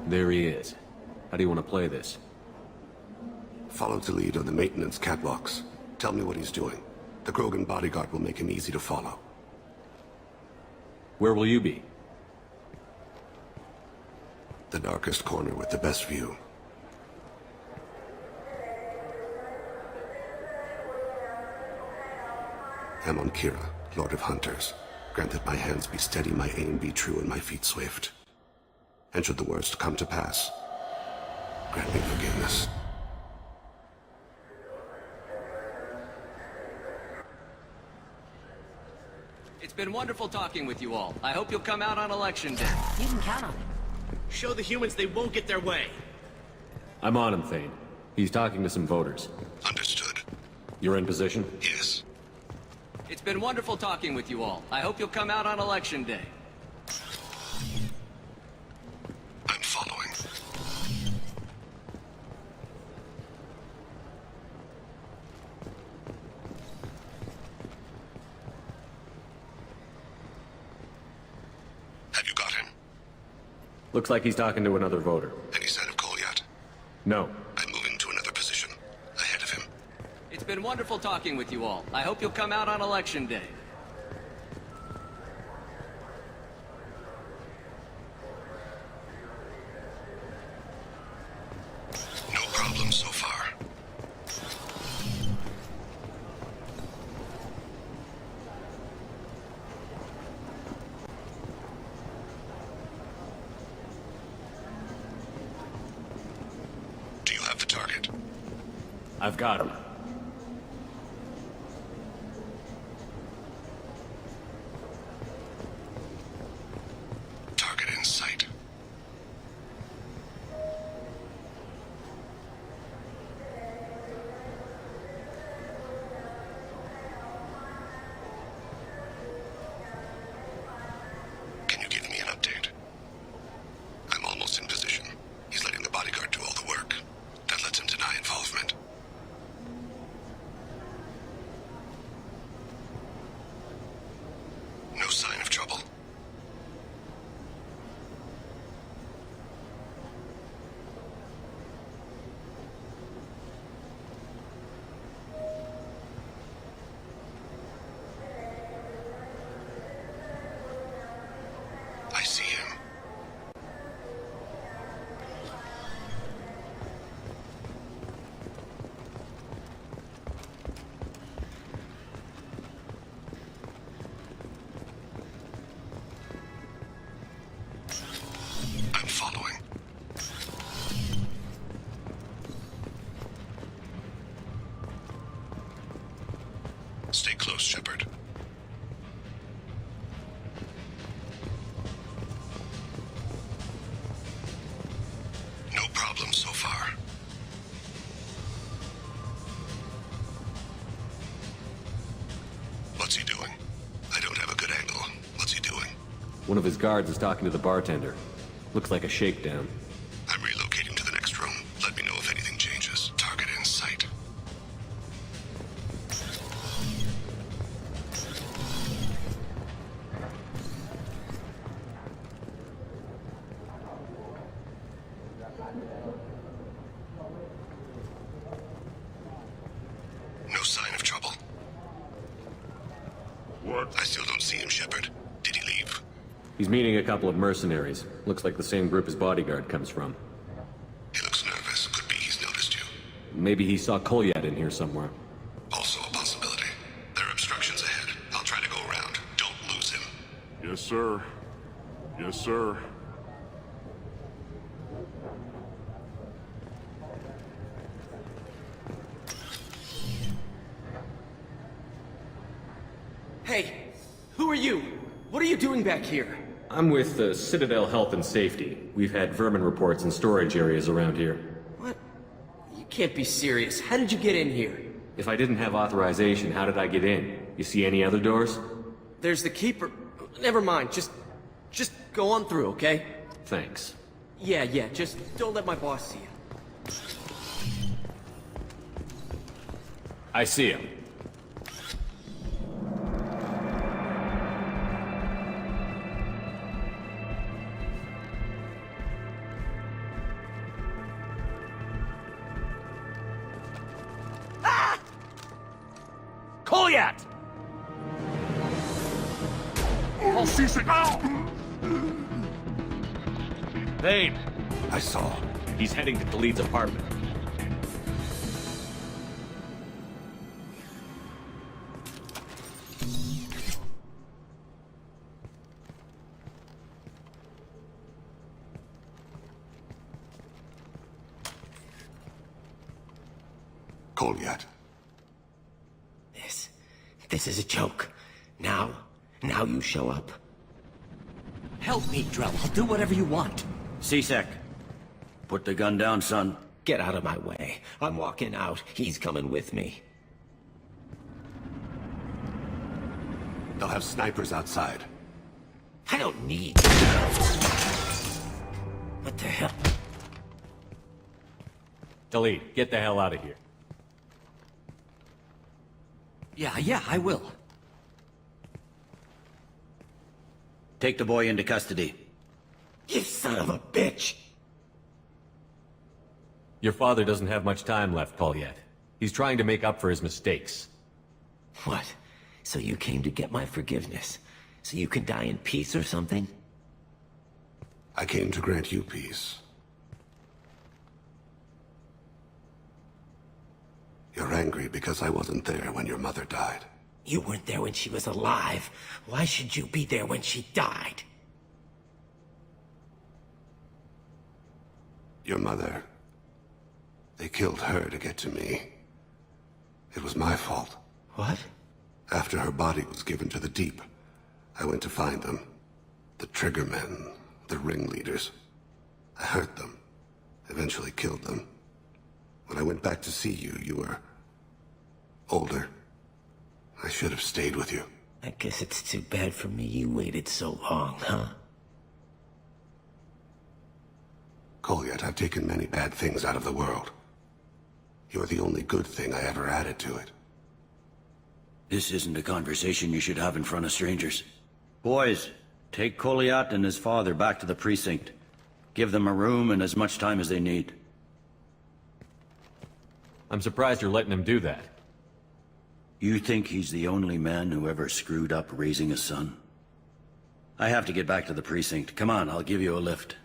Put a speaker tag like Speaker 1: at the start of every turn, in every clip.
Speaker 1: There he is. How do you want to play this?
Speaker 2: Follow the lead on the maintenance catwalks. Tell me what he's doing. The Krogan bodyguard will make him easy to follow.
Speaker 1: Where will you be?
Speaker 2: The darkest corner with the best view. Amon Kira, Lord of Hunters. Grant that my hands be steady, my aim be true, and my feet swift. And should the worst come to pass, grant me forgiveness.
Speaker 3: It's been wonderful talking with you all. I hope you'll come out on election day.
Speaker 4: You can count on it.
Speaker 5: Show the humans they won't get their way.
Speaker 1: I'm on him, Thane. He's talking to some voters.
Speaker 2: Understood.
Speaker 1: You're in position?
Speaker 2: Yes.
Speaker 3: It's been wonderful talking with you all. I hope you'll come out on election day.
Speaker 2: I'm following. Have you got him?
Speaker 1: Looks like he's talking to another voter.
Speaker 2: Any sign of Cole yet?
Speaker 1: No.
Speaker 2: I'm moving to another position. Ahead of him.
Speaker 3: It's been wonderful talking with you all. I hope you'll come out on election day.
Speaker 2: No problem so far. Do you have the target?
Speaker 1: I've got him.
Speaker 2: Target in sight. Can you give me an update? I'm almost in position. He's letting the bodyguard do all the work. That lets him deny involvement. No sign of trouble. I see him. I'm following. Stay close, Shepard. No problem so far. What's he doing? I don't have a good angle. What's he doing?
Speaker 1: One of his guards is talking to the bartender. Looks like a shakedown.
Speaker 2: I'm relocating to the next room. Let me know if anything changes. Target in sight. No sign of trouble.
Speaker 6: What?
Speaker 2: I still don't see him, Shepard. Did he leave?
Speaker 1: He's meeting a couple of mercenaries. Looks like the same group his bodyguard comes from.
Speaker 2: He looks nervous. Could be he's noticed you.
Speaker 1: Maybe he saw Kolyat in here somewhere.
Speaker 2: Also a possibility. There are obstructions ahead. I'll try to go around. Don't lose him.
Speaker 6: Yes, sir. Yes, sir.
Speaker 5: Hey, who are you? What are you doing back here?
Speaker 1: I'm with the Citadel Health and Safety. We've had vermin reports in storage areas around here.
Speaker 5: What? You can't be serious. How did you get in here?
Speaker 1: If I didn't have authorization, how did I get in? You see any other doors?
Speaker 5: There's the keeper. Never mind. Just go on through, okay?
Speaker 1: Thanks.
Speaker 5: Yeah, just don't let my boss see you.
Speaker 1: I see him.
Speaker 4: Goliath!
Speaker 6: Oh, C-Sec! Ow!
Speaker 4: Thane,
Speaker 2: I saw.
Speaker 1: He's heading to Khalid's apartment.
Speaker 2: Goliath.
Speaker 7: This is a joke. Now you show up.
Speaker 5: Help me, Drell. I'll do whatever you want.
Speaker 8: C-Sec, put the gun down, son.
Speaker 7: Get out of my way. I'm walking out. He's coming with me.
Speaker 2: They'll have snipers outside.
Speaker 7: I don't need... What the hell?
Speaker 1: Khalid, get the hell out of here.
Speaker 5: Yeah, I will.
Speaker 8: Take the boy into custody.
Speaker 7: You son of a bitch!
Speaker 1: Your father doesn't have much time left, Goliath. He's trying to make up for his mistakes.
Speaker 7: What? So you came to get my forgiveness? So you can die in peace or something?
Speaker 2: I came to grant you peace. You're angry because I wasn't there when your mother died.
Speaker 7: You weren't there when she was alive. Why should you be there when she died?
Speaker 2: Your mother... They killed her to get to me. It was my fault.
Speaker 7: What?
Speaker 2: After her body was given to the deep, I went to find them. The triggermen, the ringleaders. I hurt them, eventually killed them. When I went back to see you, you were... older. I should have stayed with you.
Speaker 7: I guess it's too bad for me you waited so long, huh?
Speaker 2: Goliath, I've taken many bad things out of the world. You're the only good thing I ever added to it.
Speaker 8: This isn't a conversation you should have in front of strangers. Boys, take Goliath and his father back to the precinct. Give them a room and as much time as they need.
Speaker 1: I'm surprised you're letting him do that.
Speaker 8: You think he's the only man who ever screwed up raising a son? I have to get back to the precinct. Come on, I'll give you a lift.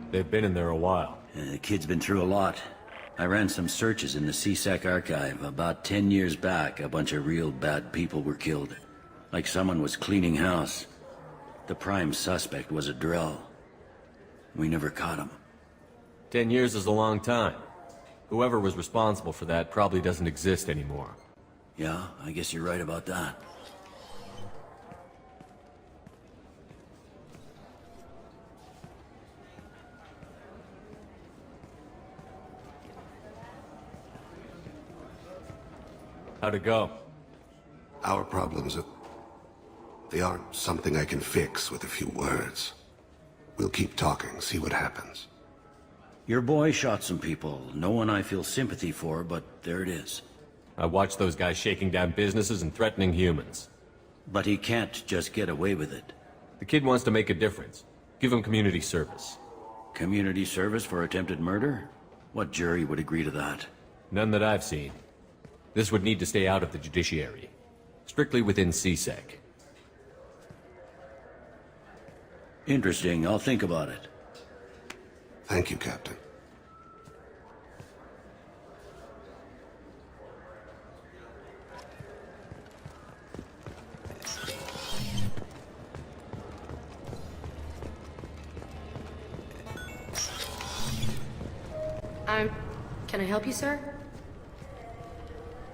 Speaker 1: They've been in there a while.
Speaker 8: The kid's been through a lot. I ran some searches in the C-Sec archive. About 10 years back, a bunch of real bad people were killed. Like someone was cleaning house. The prime suspect was a Drell. We never caught him.
Speaker 1: 10 years is a long time. Whoever was responsible for that probably doesn't exist anymore.
Speaker 8: Yeah, I guess you're right about that.
Speaker 1: How'd it go?
Speaker 2: Our problems, they aren't something I can fix with a few words. We'll keep talking, see what happens.
Speaker 8: Your boy shot some people. No one I feel sympathy for, but there it is.
Speaker 1: I watched those guys shaking down businesses and threatening humans.
Speaker 8: But he can't just get away with it.
Speaker 1: The kid wants to make a difference. Give him community service.
Speaker 8: Community service for attempted murder? What jury would agree to that?
Speaker 1: None that I've seen. This would need to stay out of the judiciary. Strictly within C-Sec.
Speaker 8: Interesting. I'll think about it.
Speaker 2: Thank you, Captain.
Speaker 9: Can I help you, sir?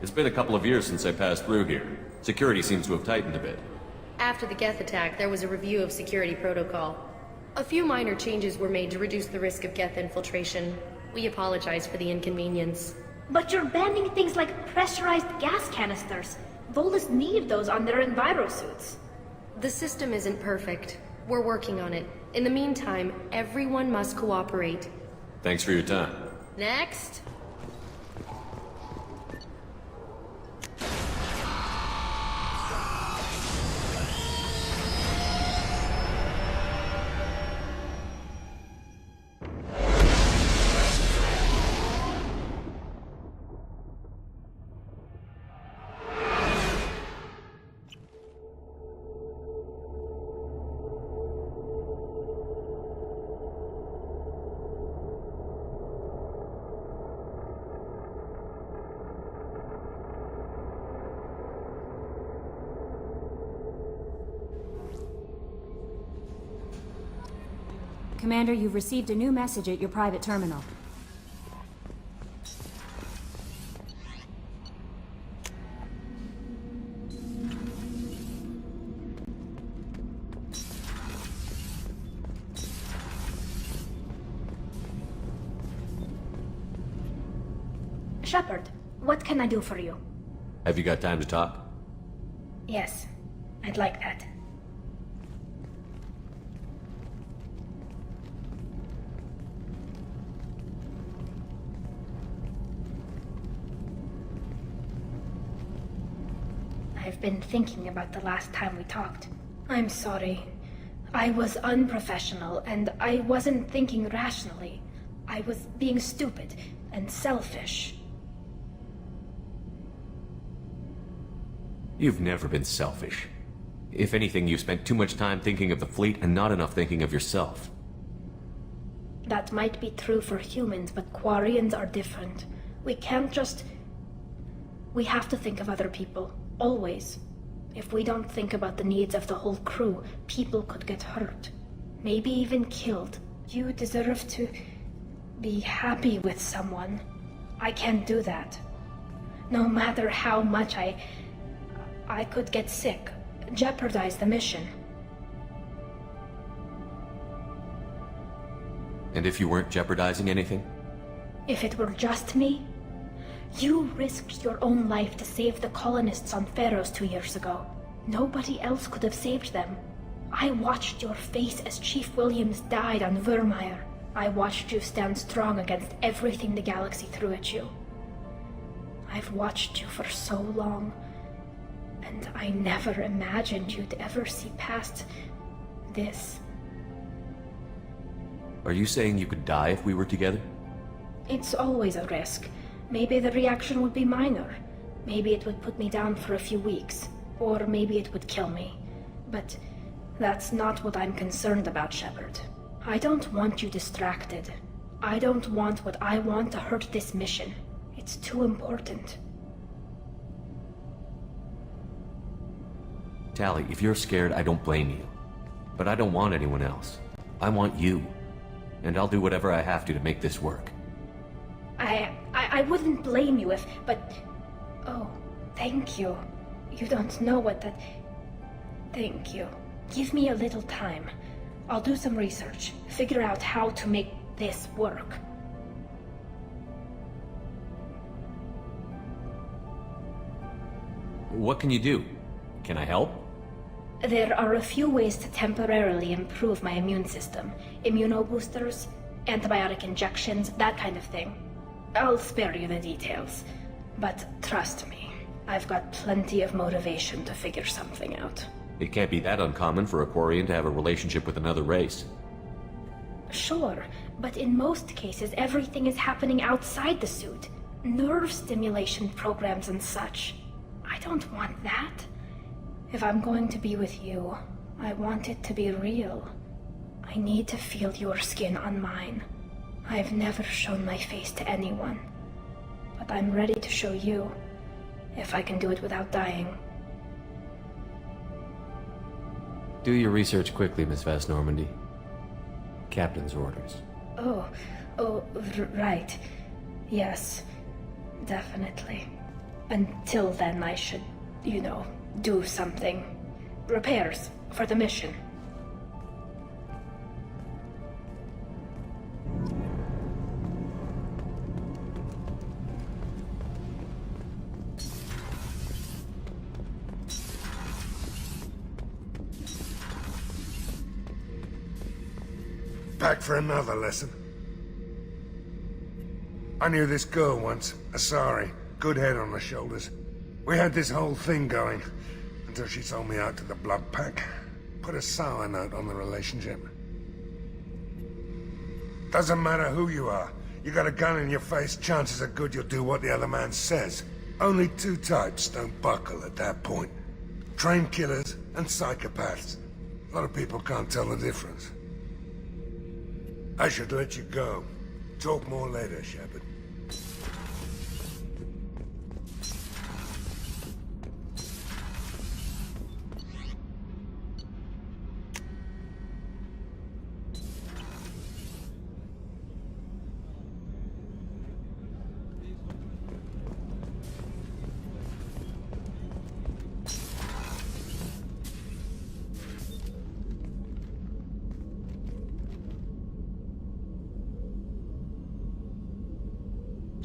Speaker 1: It's been a couple of years since I passed through here. Security seems to have tightened a bit.
Speaker 4: After the Geth attack, there was a review of security protocol. A few minor changes were made to reduce the risk of Geth infiltration. We apologize for the inconvenience.
Speaker 9: But you're banning things like pressurized gas canisters. Volus need those on their envirosuits.
Speaker 4: The system isn't perfect. We're working on it. In the meantime, everyone must cooperate.
Speaker 1: Thanks for your time.
Speaker 4: Next!
Speaker 10: Commander, you've received a new message at your private terminal.
Speaker 9: Shepard, what can I do for you?
Speaker 1: Have you got time to talk?
Speaker 9: Yes, I'd like that. I've been thinking about the last time we talked. I'm sorry. I was unprofessional, and I wasn't thinking rationally. I was being stupid and selfish.
Speaker 1: You've never been selfish. If anything, you spent too much time thinking of the fleet and not enough thinking of yourself.
Speaker 9: That might be true for humans, but Quarians are different. We can't just... We have to think of other people. Always. If we don't think about the needs of the whole crew, people could get hurt. Maybe even killed. You deserve to be happy with someone. I can't do that. No matter how much I could get sick, jeopardize the mission.
Speaker 1: And if you weren't jeopardizing anything?
Speaker 9: If it were just me, you risked your own life to save the colonists on Pharaohs 2 years ago. Nobody else could have saved them. I watched your face as Chief Williams died on Vermeer. I watched you stand strong against everything the galaxy threw at you. I've watched you for so long, and I never imagined you'd ever see past this.
Speaker 1: Are you saying you could die if we were together?
Speaker 9: It's always a risk. Maybe the reaction would be minor. Maybe it would put me down for a few weeks. Or maybe it would kill me. But that's not what I'm concerned about, Shepard. I don't want you distracted. I don't want what I want to hurt this mission. It's too important.
Speaker 1: Tali, if you're scared, I don't blame you. But I don't want anyone else. I want you. And I'll do whatever I have to make this work.
Speaker 9: I wouldn't blame you if, but... Oh, thank you. You don't know what that... Thank you. Give me a little time. I'll do some research, figure out how to make this work.
Speaker 1: What can you do? Can I help?
Speaker 9: There are a few ways to temporarily improve my immune system. Immunoboosters, antibiotic injections, that kind of thing. I'll spare you the details. But trust me, I've got plenty of motivation to figure something out.
Speaker 1: It can't be that uncommon for a Quarian to have a relationship with another race.
Speaker 9: Sure, but in most cases everything is happening outside the suit. Nerve stimulation programs and such. I don't want that. If I'm going to be with you, I want it to be real. I need to feel your skin on mine. I've never shown my face to anyone. But I'm ready to show you, if I can do it without dying.
Speaker 1: Do your research quickly, Miss Vast Normandy. Captain's orders.
Speaker 9: Oh, right. Yes, definitely. Until then, I should, do something. Repairs for the mission.
Speaker 6: Back for another lesson. I knew this girl once, Asari. Good head on her shoulders. We had this whole thing going, until she sold me out to the Blood Pack. Put a sour note on the relationship. Doesn't matter who you are. You got a gun in your face, chances are good you'll do what the other man says. Only two types don't buckle at that point. Trained killers and psychopaths. A lot of people can't tell the difference. I should let you go. Talk more later, Shepard.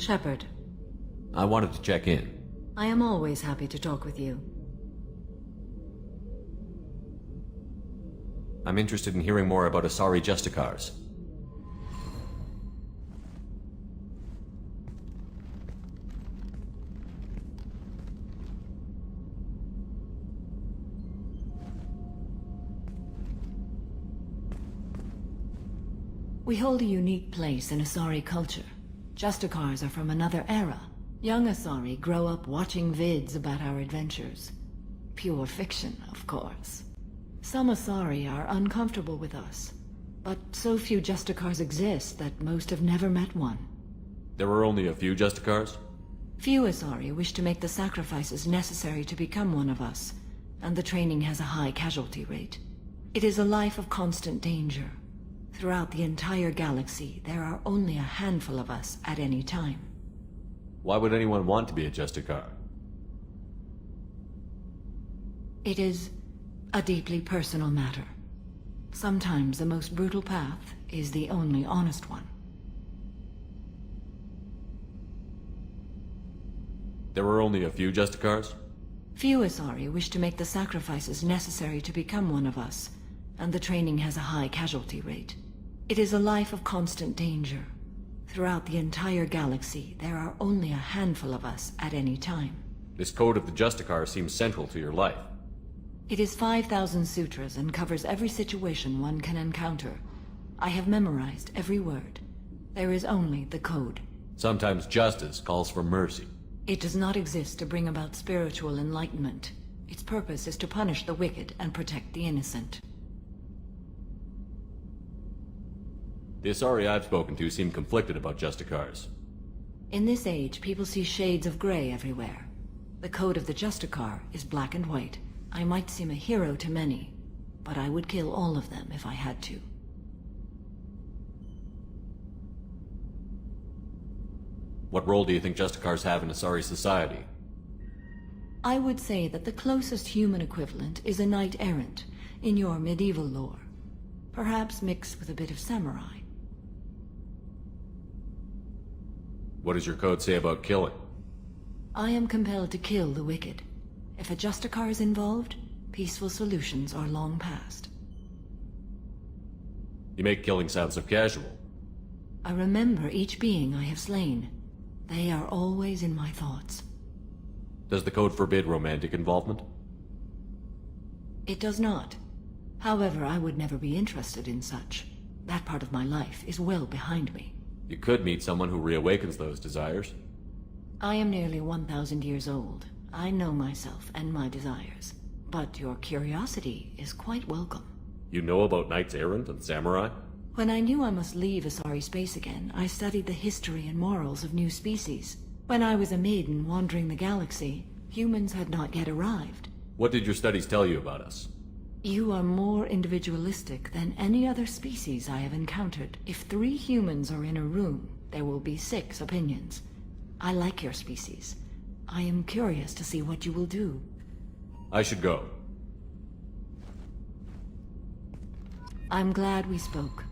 Speaker 11: Shepard.
Speaker 1: I wanted to check in.
Speaker 11: I am always happy to talk with you.
Speaker 1: I'm interested in hearing more about Asari Justicars.
Speaker 11: We hold a unique place in Asari culture. Justicars are from another era. Young Asari grow up watching vids about our adventures. Pure fiction, of course. Some Asari are uncomfortable with us, but so few Justicars exist that most have never met one.
Speaker 1: There were only a few Justicars?
Speaker 11: Few Asari wish to make the sacrifices necessary to become one of us, and the training has a high casualty rate. It is a life of constant danger. Throughout the entire galaxy, there are only a handful of us at any time.
Speaker 1: Why would anyone want to be a Justicar?
Speaker 11: It is a deeply personal matter. Sometimes the most brutal path is the only honest one.
Speaker 1: There were only a few Justicars?
Speaker 11: Few Asari wish to make the sacrifices necessary to become one of us, and the training has a high casualty rate. It is a life of constant danger. Throughout the entire galaxy, there are only a handful of us at any time.
Speaker 1: This code of the Justicar seems central to your life.
Speaker 11: It is 5,000 sutras and covers every situation one can encounter. I have memorized every word. There is only the code.
Speaker 1: Sometimes justice calls for mercy.
Speaker 11: It does not exist to bring about spiritual enlightenment. Its purpose is to punish the wicked and protect the innocent.
Speaker 1: The Asari I've spoken to seem conflicted about Justicars.
Speaker 11: In this age, people see shades of gray everywhere. The code of the Justicar is black and white. I might seem a hero to many, but I would kill all of them if I had to.
Speaker 1: What role do you think Justicars have in Asari society?
Speaker 11: I would say that the closest human equivalent is a knight-errant in your medieval lore. Perhaps mixed with a bit of samurai.
Speaker 1: What does your code say about killing?
Speaker 11: I am compelled to kill the wicked. If a Justicar is involved, peaceful solutions are long past.
Speaker 1: You make killing sound so casual.
Speaker 11: I remember each being I have slain. They are always in my thoughts.
Speaker 1: Does the code forbid romantic involvement?
Speaker 11: It does not. However, I would never be interested in such. That part of my life is well behind me.
Speaker 1: You could meet someone who reawakens those desires.
Speaker 11: I am nearly 1,000 years old. I know myself and my desires. But your curiosity is quite welcome.
Speaker 1: You know about knights errant and samurai?
Speaker 11: When I knew I must leave Asari space again, I studied the history and morals of new species. When I was a maiden wandering the galaxy, humans had not yet arrived.
Speaker 1: What did your studies tell you about us?
Speaker 11: You are more individualistic than any other species I have encountered. If 3 humans are in a room, there will be 6 opinions. I like your species. I am curious to see what you will do.
Speaker 1: I should go.
Speaker 11: I'm glad we spoke.